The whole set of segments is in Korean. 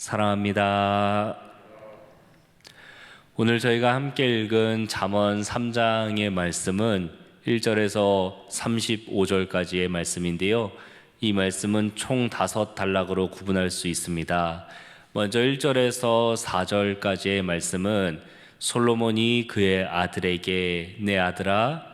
사랑합니다. 오늘 저희가 함께 읽은 잠언 3장의 말씀은 1절에서 35절까지의 말씀인데요. 이 말씀은 총 5단락으로 구분할 수 있습니다. 먼저 1절에서 4절까지의 말씀은 솔로몬이 그의 아들에게 내 아들아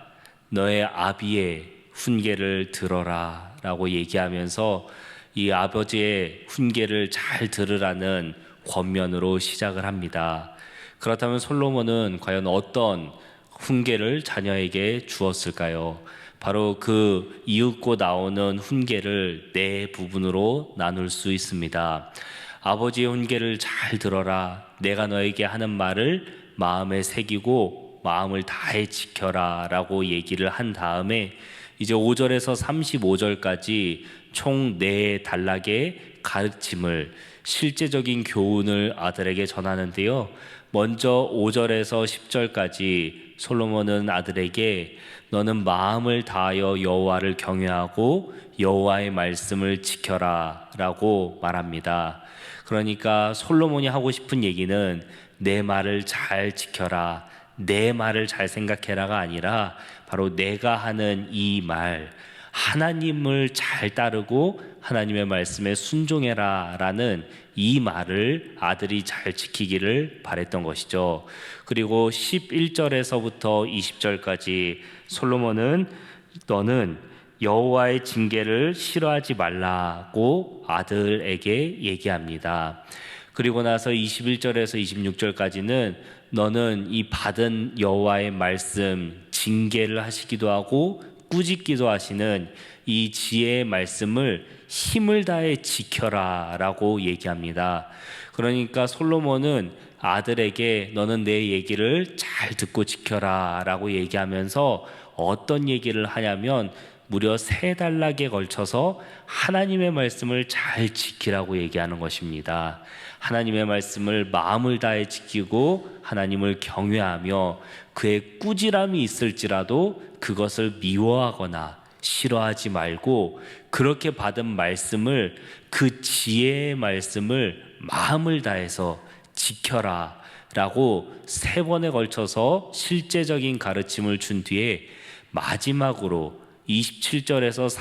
너의 아비의 훈계를 들어라 라고 얘기하면서 이 아버지의 훈계를 잘 들으라는 권면으로 시작을 합니다. 그렇다면 솔로몬은 과연 어떤 훈계를 자녀에게 주었을까요? 바로 그 이윽고 나오는 훈계를 네 부분으로 나눌 수 있습니다. 아버지의 훈계를 잘 들어라. 내가 너에게 하는 말을 마음에 새기고 마음을 다해 지켜라 라고 얘기를 한 다음에 이제 5절에서 35절까지 총 4단락의 가르침을, 실제적인 교훈을 아들에게 전하는데요. 먼저 5절에서 10절까지 솔로몬은 아들에게 너는 마음을 다하여 여호와를 경외하고 여호와의 말씀을 지켜라 라고 말합니다. 그러니까 솔로몬이 하고 싶은 얘기는 내 말을 잘 지켜라, 내 말을 잘 생각해라가 아니라 바로 내가 하는 이 말, 하나님을 잘 따르고 하나님의 말씀에 순종해라 라는 이 말을 아들이 잘 지키기를 바랬던 것이죠. 그리고 11절에서부터 20절까지 솔로몬은 너는 여호와의 징계를 싫어하지 말라고 아들에게 얘기합니다. 그리고 나서 21절에서 26절까지는 너는 이 받은 여호와의 말씀, 징계를 하시기도 하고 꾸짖기도 하시는 이 지혜의 말씀을 힘을 다해 지켜라 라고 얘기합니다. 그러니까 솔로몬은 아들에게 너는 내 얘기를 잘 듣고 지켜라 라고 얘기하면서 어떤 얘기를 하냐면 무려 3단락에 걸쳐서 하나님의 말씀을 잘 지키라고 얘기하는 것입니다. 하나님의 말씀을 마음을 다해 지키고 하나님을 경외하며 그의 꾸지람이 있을지라도 그것을 미워하거나 싫어하지 말고 그렇게 받은 말씀을, 그 지혜의 말씀을 마음을 다해서 지켜라 라고 3번에 걸쳐서 실제적인 가르침을 준 뒤에 마지막으로 27절에서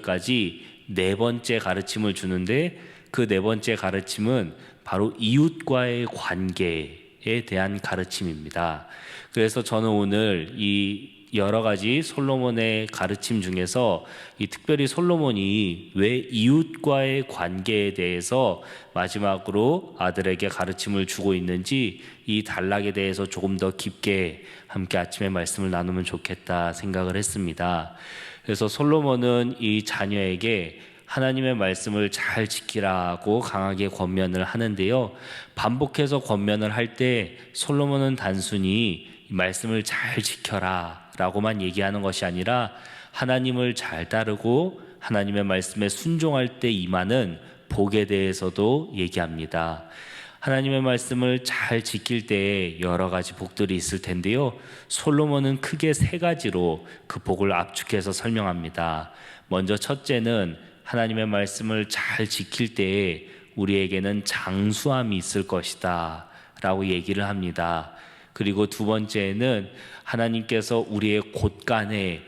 35절까지 4번째 가르침을 주는데 그 4번째 가르침은 바로 이웃과의 관계에 대한 가르침입니다. 그래서 저는 오늘 이 여러 가지 솔로몬의 가르침 중에서 특별히 솔로몬이 왜 이웃과의 관계에 대해서 마지막으로 아들에게 가르침을 주고 있는지 이 단락에 대해서 조금 더 깊게 함께 아침에 말씀을 나누면 좋겠다 생각을 했습니다. 그래서 솔로몬은 이 자녀에게 하나님의 말씀을 잘 지키라고 강하게 권면을 하는데요. 반복해서 권면을 할 때 솔로몬은 단순히 이 말씀을 잘 지켜라 라고만 얘기하는 것이 아니라 하나님을 잘 따르고 하나님의 말씀에 순종할 때 임하는 복에 대해서도 얘기합니다. 하나님의 말씀을 잘 지킬 때에 여러 가지 복들이 있을 텐데요. 솔로몬은 크게 3가지로 그 복을 압축해서 설명합니다. 먼저 첫째는 하나님의 말씀을 잘 지킬 때에 우리에게는 장수함이 있을 것이다 라고 얘기를 합니다. 그리고 2번째는 하나님께서 우리의 곳간에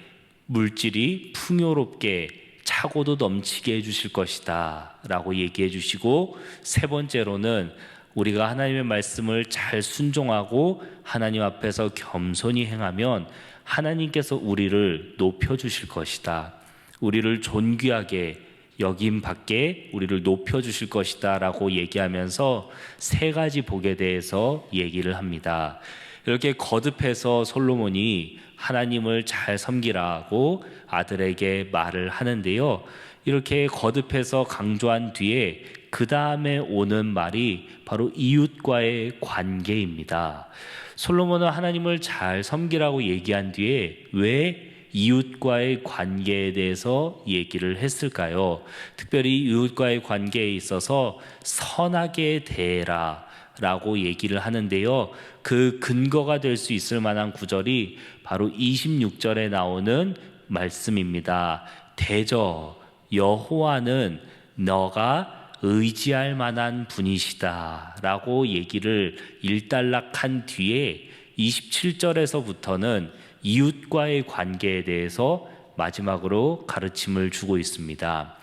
물질이 풍요롭게 차고도 넘치게 해주실 것이다 라고 얘기해 주시고, 3번째로는 우리가 하나님의 말씀을 잘 순종하고 하나님 앞에서 겸손히 행하면 하나님께서 우리를 높여주실 것이다, 우리를 존귀하게 여김 밖에 우리를 높여주실 것이다 라고 얘기하면서 3가지 복에 대해서 얘기를 합니다. 이렇게 거듭해서 솔로몬이 하나님을 잘 섬기라고 아들에게 말을 하는데요. 이렇게 거듭해서 강조한 뒤에 그 다음에 오는 말이 바로 이웃과의 관계입니다. 솔로몬은 하나님을 잘 섬기라고 얘기한 뒤에 왜 이웃과의 관계에 대해서 얘기를 했을까요? 특별히 이웃과의 관계에 있어서 선하게 대해라 라고 얘기를 하는데요. 그 근거가 될 수 있을 만한 구절이 바로 26절에 나오는 말씀입니다. 대저 여호와는 너가 의지할 만한 분이시다라고 얘기를 일단락한 뒤에 27절에서부터는 이웃과의 관계에 대해서 마지막으로 가르침을 주고 있습니다.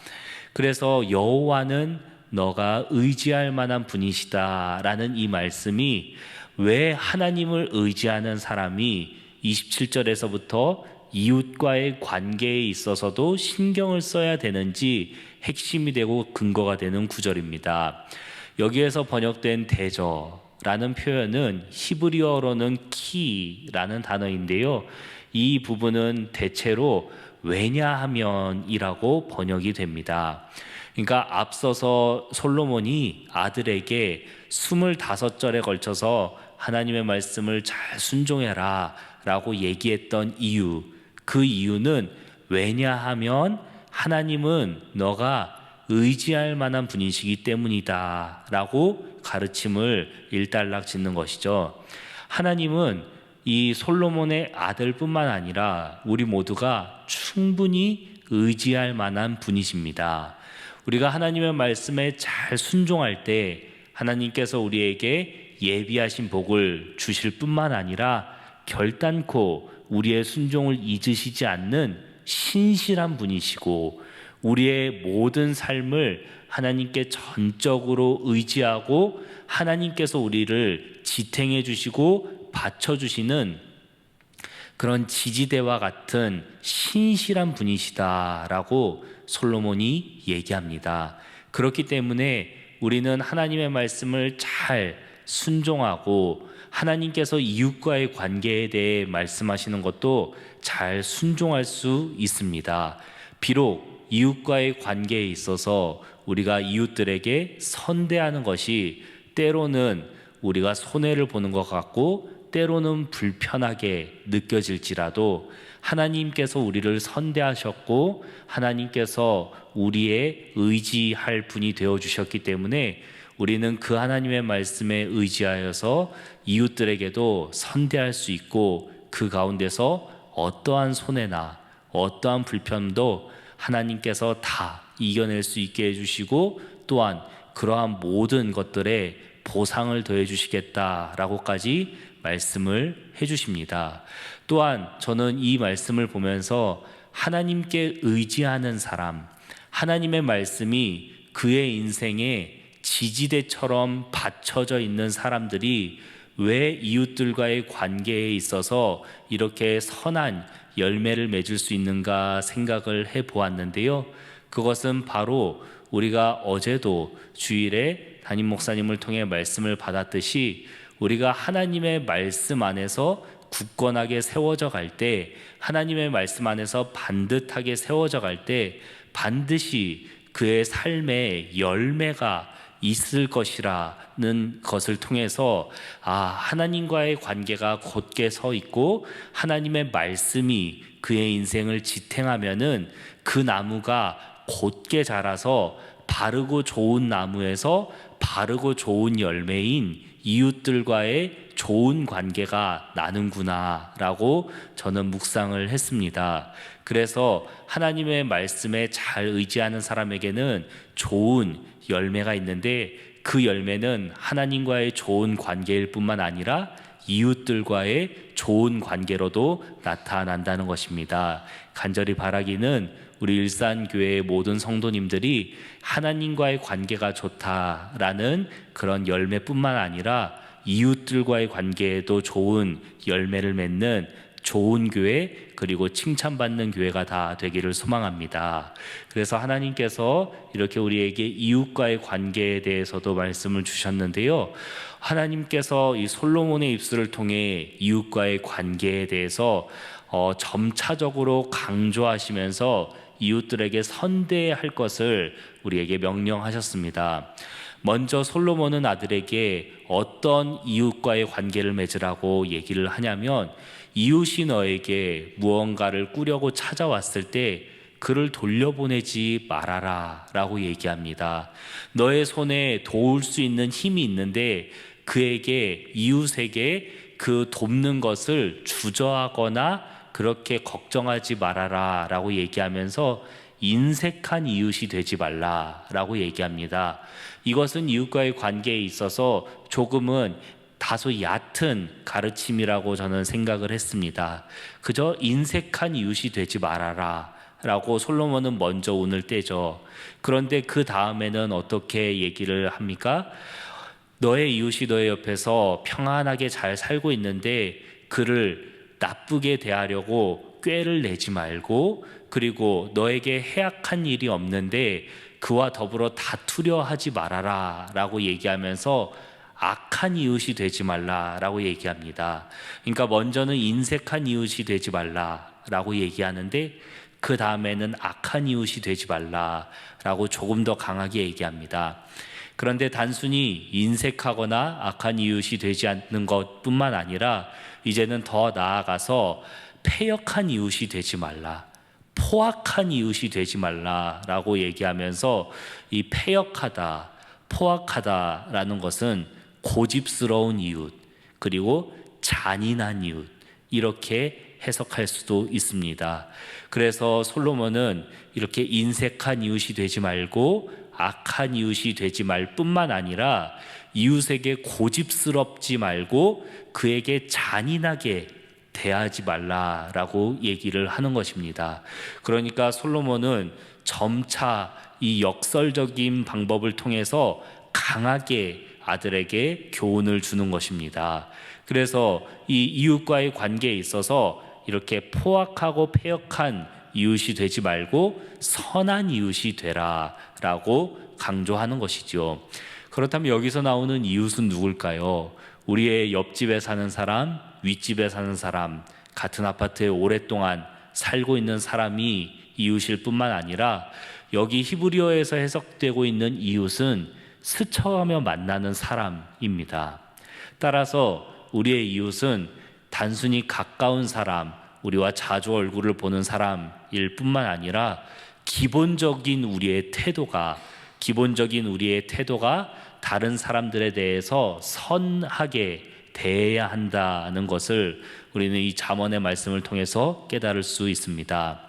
그래서 여호와는 너가 의지할 만한 분이시다라는 이 말씀이 왜 하나님을 의지하는 사람이 27절에서부터 이웃과의 관계에 있어서도 신경을 써야 되는지 핵심이 되고 근거가 되는 구절입니다. 여기에서 번역된 대저라는 표현은 히브리어로는 키라는 단어인데요. 이 부분은 대체로 왜냐하면이라고 번역이 됩니다. 그러니까 앞서서 솔로몬이 아들에게 25절에 걸쳐서 하나님의 말씀을 잘 순종해라 라고 얘기했던 이유, 그 이유는 왜냐하면 하나님은 너가 의지할 만한 분이시기 때문이다 라고 가르침을 일단락 짓는 것이죠. 하나님은 이 솔로몬의 아들뿐만 아니라 우리 모두가 충분히 의지할 만한 분이십니다. 우리가 하나님의 말씀에 잘 순종할 때 하나님께서 우리에게 예비하신 복을 주실 뿐만 아니라 결단코 우리의 순종을 잊으시지 않는 신실한 분이시고 우리의 모든 삶을 하나님께 전적으로 의지하고 하나님께서 우리를 지탱해 주시고 받쳐주시는 그런 지지대와 같은 신실한 분이시다라고 솔로몬이 얘기합니다. 그렇기 때문에 우리는 하나님의 말씀을 잘 순종하고 하나님께서 이웃과의 관계에 대해 말씀하시는 것도 잘 순종할 수 있습니다. 비록 이웃과의 관계에 있어서 우리가 이웃들에게 선대하는 것이 때로는 우리가 손해를 보는 것 같고 때로는 불편하게 느껴질지라도 하나님께서 우리를 선대하셨고 하나님께서 우리의 의지할 분이 되어주셨기 때문에 우리는 그 하나님의 말씀에 의지하여서 이웃들에게도 선대할 수 있고 그 가운데서 어떠한 손해나 어떠한 불편도 하나님께서 다 이겨낼 수 있게 해주시고 또한 그러한 모든 것들에 보상을 더해 주시겠다라고까지 말씀을 해주십니다. 또한 저는 이 말씀을 보면서 하나님께 의지하는 사람, 하나님의 말씀이 그의 인생에 지지대처럼 받쳐져 있는 사람들이 왜 이웃들과의 관계에 있어서 이렇게 선한 열매를 맺을 수 있는가 생각을 해보았는데요. 그것은 바로 우리가 어제도 주일에 담임 목사님을 통해 말씀을 받았듯이 우리가 하나님의 말씀 안에서 굳건하게 세워져 갈 때, 하나님의 말씀 안에서 반듯하게 세워져 갈 때 반드시 그의 삶에 열매가 있을 것이라는 것을 통해서 하나님과의 관계가 곧게 서 있고 하나님의 말씀이 그의 인생을 지탱하면은 그 나무가 곧게 자라서 바르고 좋은 나무에서 바르고 좋은 열매인 이웃들과의 좋은 관계가 나는구나 라고 저는 묵상을 했습니다. 그래서 하나님의 말씀에 잘 의지하는 사람에게는 좋은 열매가 있는데 그 열매는 하나님과의 좋은 관계일 뿐만 아니라 이웃들과의 좋은 관계로도 나타난다는 것입니다. 간절히 바라기는 우리 일산교회의 모든 성도님들이 하나님과의 관계가 좋다라는 그런 열매뿐만 아니라 이웃들과의 관계에도 좋은 열매를 맺는 좋은 교회 그리고 칭찬받는 교회가 다 되기를 소망합니다. 그래서 하나님께서 이렇게 우리에게 이웃과의 관계에 대해서도 말씀을 주셨는데요. 하나님께서 이 솔로몬의 입술을 통해 이웃과의 관계에 대해서 점차적으로 강조하시면서 이웃들에게 선대할 것을 우리에게 명령하셨습니다. 먼저 솔로몬은 아들에게 어떤 이웃과의 관계를 맺으라고 얘기를 하냐면 이웃이 너에게 무언가를 꾸려고 찾아왔을 때 그를 돌려보내지 말아라 라고 얘기합니다. 너의 손에 도울 수 있는 힘이 있는데 그에게 이웃에게 그 돕는 것을 주저하거나 그렇게 걱정하지 말아라 라고 얘기하면서 인색한 이웃이 되지 말라라고 얘기합니다. 이것은 이웃과의 관계에 있어서 조금은 다소 얕은 가르침이라고 저는 생각을 했습니다. 그저 인색한 이웃이 되지 말아라 라고 솔로몬은 먼저 운을 떼죠. 그런데 그 다음에는 어떻게 얘기를 합니까? 너의 이웃이 너의 옆에서 평안하게 잘 살고 있는데 그를 나쁘게 대하려고 꾀를 내지 말고, 그리고 너에게 해악한 일이 없는데 그와 더불어 다투려 하지 말아라 라고 얘기하면서 악한 이웃이 되지 말라라고 얘기합니다. 그러니까 먼저는 인색한 이웃이 되지 말라라고 얘기하는데 그 다음에는 악한 이웃이 되지 말라라고 조금 더 강하게 얘기합니다. 그런데 단순히 인색하거나 악한 이웃이 되지 않는 것뿐만 아니라 이제는 더 나아가서 패역한 이웃이 되지 말라, 포악한 이웃이 되지 말라라고 얘기하면서 이 패역하다, 포악하다라는 것은 고집스러운 이웃, 그리고 잔인한 이웃, 이렇게 해석할 수도 있습니다. 그래서 솔로몬은 이렇게 인색한 이웃이 되지 말고 악한 이웃이 되지 말 뿐만 아니라 이웃에게 고집스럽지 말고 그에게 잔인하게 대하지 말라라고 얘기를 하는 것입니다. 그러니까 솔로몬은 점차 이 역설적인 방법을 통해서 강하게 아들에게 교훈을 주는 것입니다. 그래서 이 이웃과의 관계에 있어서 이렇게 포악하고 패역한 이웃이 되지 말고 선한 이웃이 되라 라고 강조하는 것이죠. 그렇다면 여기서 나오는 이웃은 누굴까요? 우리의 옆집에 사는 사람, 윗집에 사는 사람, 같은 아파트에 오랫동안 살고 있는 사람이 이웃일 뿐만 아니라 여기 히브리어에서 해석되고 있는 이웃은 스쳐가며 만나는 사람입니다. 따라서 우리의 이웃은 단순히 가까운 사람, 우리와 자주 얼굴을 보는 사람일 뿐만 아니라 기본적인 우리의 태도가 다른 사람들에 대해서 선하게 대해야 한다는 것을 우리는 이 잠언의 말씀을 통해서 깨달을 수 있습니다.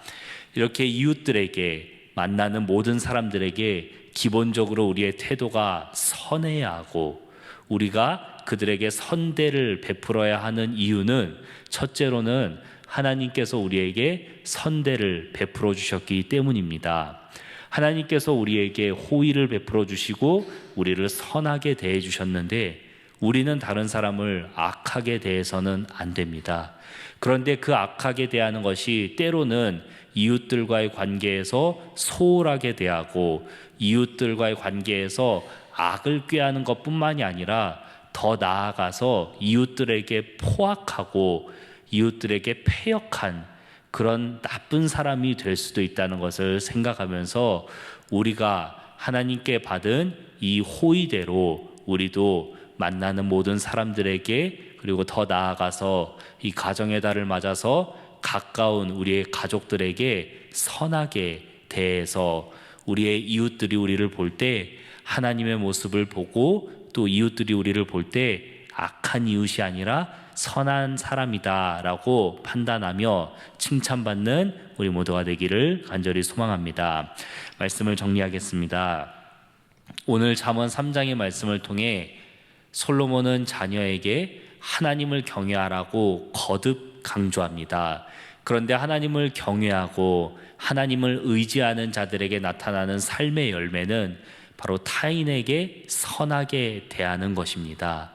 이렇게 이웃들에게, 만나는 모든 사람들에게 기본적으로 우리의 태도가 선해야 하고, 우리가 그들에게 선대를 베풀어야 하는 이유는 첫째로는 하나님께서 우리에게 선대를 베풀어 주셨기 때문입니다. 하나님께서 우리에게 호의를 베풀어 주시고 우리를 선하게 대해 주셨는데 우리는 다른 사람을 악하게 대해서는 안 됩니다. 그런데 그 악하게 대하는 것이 때로는 이웃들과의 관계에서 소홀하게 대하고 이웃들과의 관계에서 악을 꾀하는 것뿐만이 아니라 더 나아가서 이웃들에게 포악하고 이웃들에게 패역한 그런 나쁜 사람이 될 수도 있다는 것을 생각하면서 우리가 하나님께 받은 이 호의대로 우리도 만나는 모든 사람들에게, 그리고 더 나아가서 이 가정의 달을 맞아서 가까운 우리의 가족들에게 선하게 대해서 우리의 이웃들이 우리를 볼 때 하나님의 모습을 보고 또 이웃들이 우리를 볼 때 악한 이웃이 아니라 선한 사람이다 라고 판단하며 칭찬받는 우리 모두가 되기를 간절히 소망합니다. 말씀을 정리하겠습니다. 오늘 잠언 3장의 말씀을 통해 솔로몬은 자녀에게 하나님을 경외하라고 거듭 강조합니다. 그런데 하나님을 경외하고 하나님을 의지하는 자들에게 나타나는 삶의 열매는 바로 타인에게 선하게 대하는 것입니다.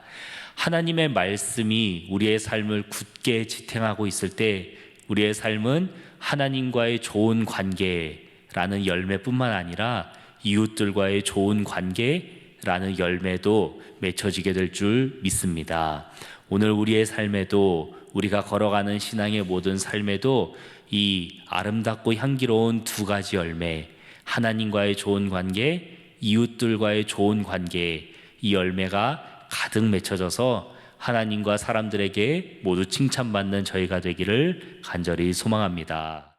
하나님의 말씀이 우리의 삶을 굳게 지탱하고 있을 때 우리의 삶은 하나님과의 좋은 관계라는 열매뿐만 아니라 이웃들과의 좋은 관계라는 열매도 맺혀지게 될 줄 믿습니다. 오늘 우리의 삶에도, 우리가 걸어가는 신앙의 모든 삶에도 이 아름답고 향기로운 두 가지 열매, 하나님과의 좋은 관계, 이웃들과의 좋은 관계, 이 열매가 가득 맺혀져서 하나님과 사람들에게 모두 칭찬받는 저희가 되기를 간절히 소망합니다.